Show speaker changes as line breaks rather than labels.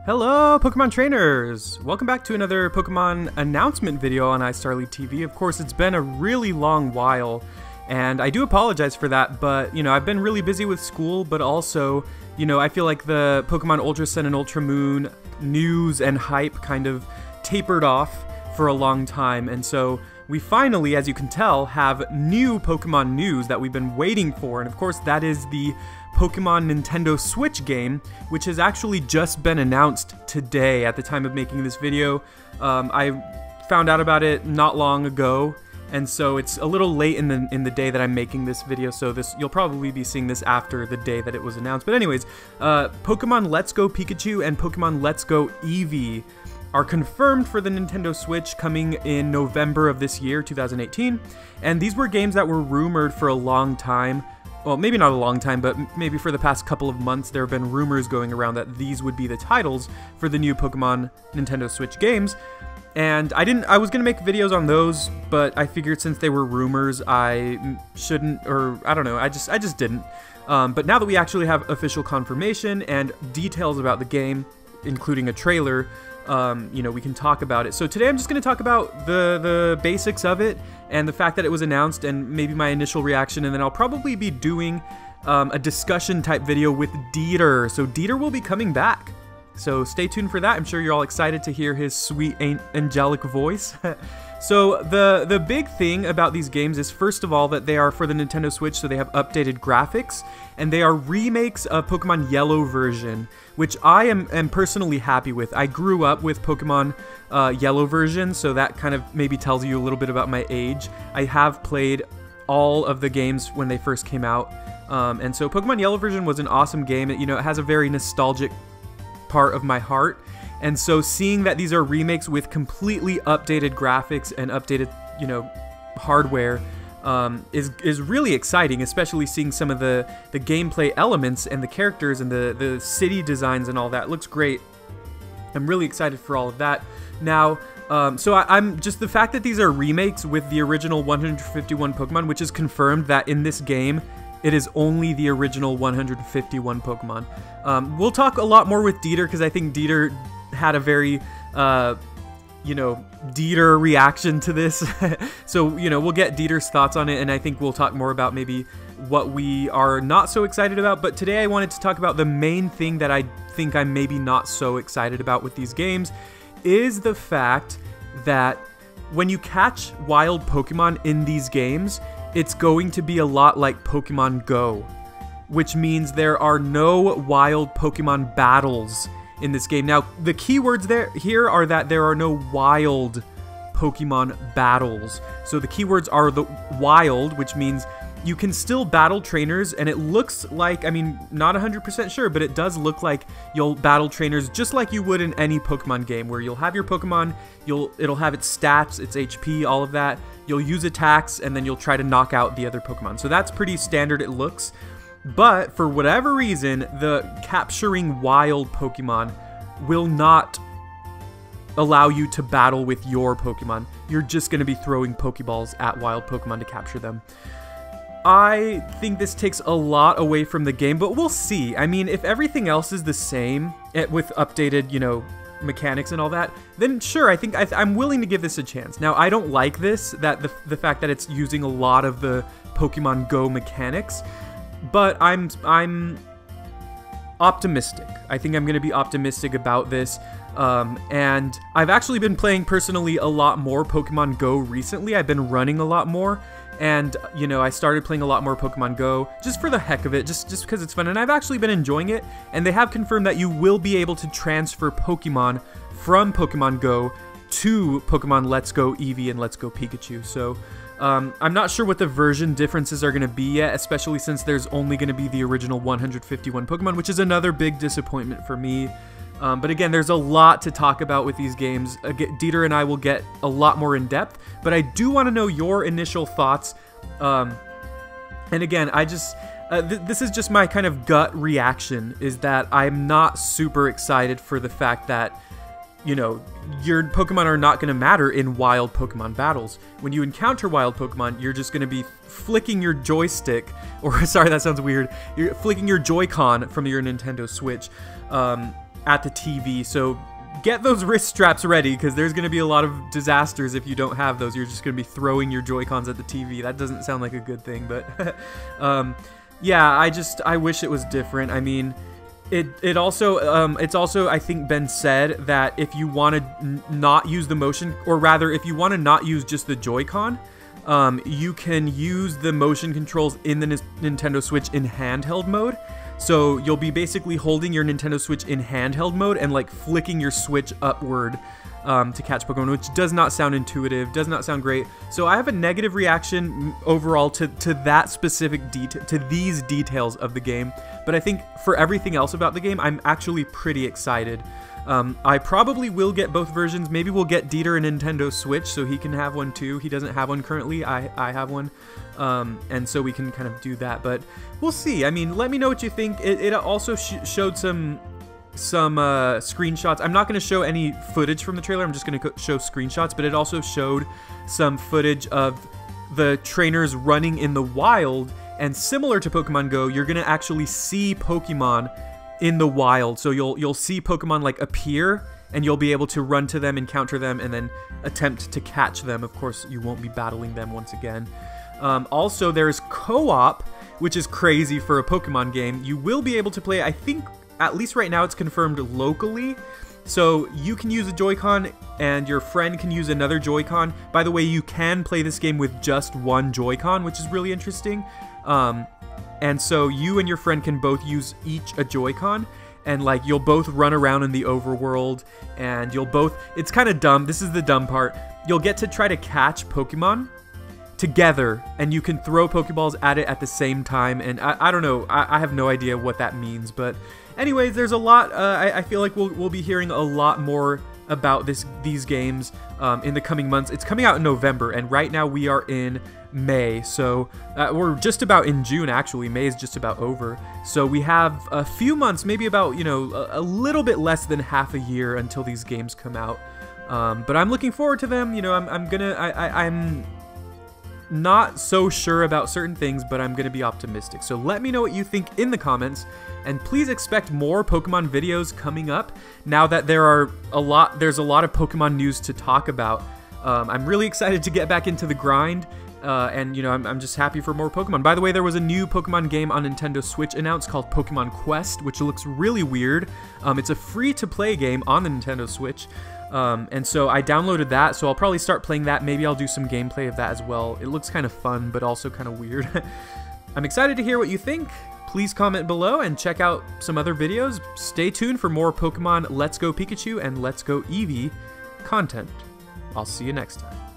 Hello, Pokemon trainers! Welcome back to another Pokemon announcement video on iStarly TV. Of course, it's been a really long while, and I do apologize for that, but, I've been really busy with school, but also, I feel like the Pokemon Ultra Sun and Ultra Moon news and hype kind of tapered off for a long time, and so we finally, as you can tell, have new Pokemon news that we've been waiting for, and of course that is the Pokemon Nintendo Switch game, which has actually just been announced today at the time of making this video. I found out about it not long ago, and so it's a little late in the day that I'm making this video, so you'll probably be seeing this after the day that it was announced. But anyways, Pokemon Let's Go Pikachu and Pokemon Let's Go Eevee are confirmed for the Nintendo Switch coming in November of this year, 2018, and these were games that were rumored for a long time. Well, maybe not a long time, but maybe for the past couple of months, there have been rumors going around that these would be the titles for the new Pokemon Nintendo Switch games. And I was gonna make videos on those, but I figured since they were rumors, I shouldn't, or I don't know, I just didn't. But now that we actually have official confirmation and details about the game, including a trailer, we can talk about it. So today I'm just going to talk about the basics of it and the fact that it was announced and maybe my initial reaction, and then I'll probably be doing a discussion type video with Dieter. So Dieter will be coming back. So stay tuned for that. I'm sure you're all excited to hear his sweet angelic voice. So the big thing about these games is, first of all, that they are for the Nintendo Switch, so they have updated graphics, and they are remakes of Pokemon Yellow version, which I am personally happy with. I grew up with Pokemon Yellow version, so that kind of maybe tells you a little bit about my age. I have played all of the games when they first came out, and so Pokemon Yellow version was an awesome game. It has a very nostalgic part of my heart. And so seeing that these are remakes with completely updated graphics and updated, hardware is really exciting, especially seeing some of the gameplay elements and the characters and the city designs and all that. It looks great. I'm really excited for all of that. Now, I'm just the fact that these are remakes with the original 151 Pokemon, which is confirmed that in this game, it is only the original 151 Pokemon. We'll talk a lot more with Dieter because I think Dieter had a very, Dieter reaction to this. So, we'll get Dieter's thoughts on it, and I think we'll talk more about maybe what we are not so excited about. But today I wanted to talk about the main thing that I think I'm maybe not so excited about with these games is the fact that when you catch wild Pokemon in these games, it's going to be a lot like Pokemon Go, which means there are no wild Pokemon battles in this game. Now, the keywords here are that there are no wild Pokemon battles. So the keywords are the wild, which means you can still battle trainers, and it looks like, not 100% sure, but it does look like you'll battle trainers just like you would in any Pokemon game, where you'll have your Pokemon, it'll have its stats, its HP, all of that. You'll use attacks, and then you'll try to knock out the other Pokemon. So that's pretty standard, it looks. But for whatever reason, the capturing wild Pokemon will not allow you to battle with your Pokemon. You're just going to be throwing Pokeballs at wild Pokemon to capture them. I think this takes a lot away from the game, but we'll see. If everything else is the same with updated, mechanics and all that, then sure, I think I'm willing to give this a chance. Now, I don't like this, that the fact that it's using a lot of the Pokemon Go mechanics, but I'm optimistic. I think I'm going to be optimistic about this, and I've actually been playing personally a lot more Pokemon Go recently. I've been running a lot more, and I started playing a lot more Pokemon Go just for the heck of it, just because it's fun, and I've actually been enjoying it. And they have confirmed that you will be able to transfer Pokemon from Pokemon Go to Pokemon Let's Go Eevee and Let's Go Pikachu. So I'm not sure what the version differences are going to be yet, especially since there's only going to be the original 151 Pokemon, which is another big disappointment for me. But again, there's a lot to talk about with these games. Dieter and I will get a lot more in depth, but I do want to know your initial thoughts. And again, this is just my kind of gut reaction, is that I'm not super excited for the fact that, your Pokemon are not going to matter in wild Pokemon battles. When you encounter wild Pokemon, you're just going to be flicking your joystick, or sorry, that sounds weird. You're flicking your Joy-Con from your Nintendo Switch. at the TV. So get those wrist straps ready, because there's going to be a lot of disasters if you don't have those. You're just going to be throwing your Joy-Cons at the TV. That doesn't sound like a good thing, but yeah, I wish it was different. I mean, it's also I think been said that if you want to not use the motion, or rather if you want to not use just the Joy-Con, you can use the motion controls in the Nintendo Switch in handheld mode. So you'll be basically holding your Nintendo Switch in handheld mode and like flicking your Switch upward to catch Pokemon, which does not sound intuitive, does not sound great. So I have a negative reaction overall to that specific to these details of the game. But I think for everything else about the game, I'm actually pretty excited. I probably will get both versions. Maybe we'll get Dieter a Nintendo Switch so he can have one too. He doesn't have one currently. I have one. And so we can kind of do that. But we'll see. I mean, let me know what you think. It also showed some screenshots. I'm not going to show any footage from the trailer. I'm just going to show screenshots. But it also showed some footage of the trainers running in the wild. And similar to Pokemon Go, you're going to actually see Pokemon in the wild. So you'll see Pokemon like appear, and you'll be able to run to them, encounter them, and then attempt to catch them. Of course, you won't be battling them once again. Also, there's co-op, which is crazy for a Pokemon game. You will be able to play, I think, at least right now it's confirmed locally. So you can use a Joy-Con and your friend can use another Joy-Con. By the way, you can play this game with just one Joy-Con, which is really interesting. And so you and your friend can both use each a Joy-Con, and like you'll both run around in the overworld, and you'll both, it's kind of dumb, this is the dumb part, you'll get to try to catch Pokemon together, and you can throw Pokeballs at it at the same time. And I don't know, I have no idea what that means, but anyways, there's a lot. I feel like we'll be hearing a lot more about these games in the coming months. It's coming out in November, and right now we are in May, so we're just about in June. Actually, May is just about over, so we have a few months, maybe about, you know, a little bit less than half a year until these games come out. But I'm looking forward to them. You know, I'm not so sure about certain things, but I'm gonna be optimistic. So let me know what you think in the comments, and please expect more Pokemon videos coming up now that there's a lot of Pokemon news to talk about. I'm really excited to get back into the grind, and you know, I'm just happy for more Pokemon. By the way, there was a new Pokemon game on Nintendo Switch announced called Pokemon Quest, which looks really weird. It's a free-to-play game on the Nintendo Switch. And so I downloaded that, so I'll probably start playing that. Maybe I'll do some gameplay of that as well. It looks kind of fun, but also kind of weird. I'm excited to hear what you think. Please comment below and check out some other videos. Stay tuned for more Pokemon Let's Go Pikachu and Let's Go Eevee content. I'll see you next time.